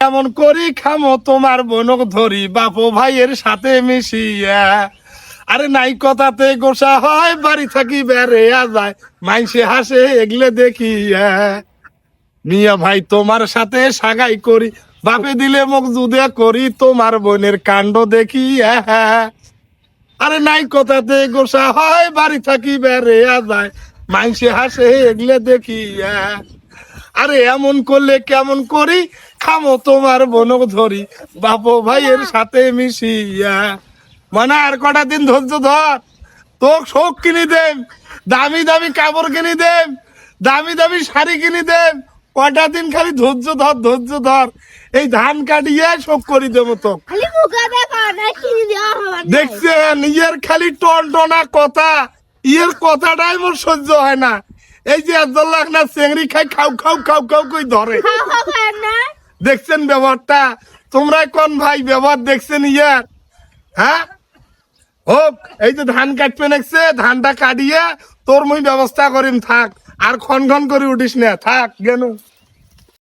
কেমন করি খামো তোমার বনক ধরি বাপু ভাইয়ের সাথে মিশিয়া। আরে নাই কথাতে গোসা হয় বাড়ি থাকি বেড়ে যায় মাইসে হাসে এগলে দেখিয়া। মিয়া ভাই তোমার সাথে সাগাই করি বাপে দিলে মুখ জুদে করি তোমার বোনের কাণ্ড দেখিয়া। আরে নাই কথাতে গোসা হয় বাড়ি থাকি বেড়ে যায় মাইসে হাসে এগলে দেখিয়া। আরে এমন করলে কেমন করি খামো তোমার বনক ধরি বাপু ভাইয়ের সাথে মিশিয়া। মানে আর কটা দিন ধৈর্য ধর, তোক শোক কিনে দেন, দামি দামি কাপড় কিনে দেন, দামি দামি শাড়ি কিনে দেন। কটা দিন খালি ধৈর্য ধর, ধৈর্য ধর। এই ধান কাটিয়ে শোক করে দেবো তো। দেখছে নিজের খালি টন টনা কথা, ইয়ের কথাটাই মোর সহ্য হয় না। এই যে আব্দুল্লাহ না চেংড়ি খাই খাও খাও খাও খাও কই ধরে। দেখছেন ব্যবহারটা? তোমরা কোন ভাই ব্যবহার দেখছেন ইয়ার? হ্যাঁ হোক, এই যে ধান কাটবে নেছে, ধানটা কাটিয়ে তোর মুই ব্যবস্থা করিম থাক, আর খন খন করে উঠিস না, থাক গেনু।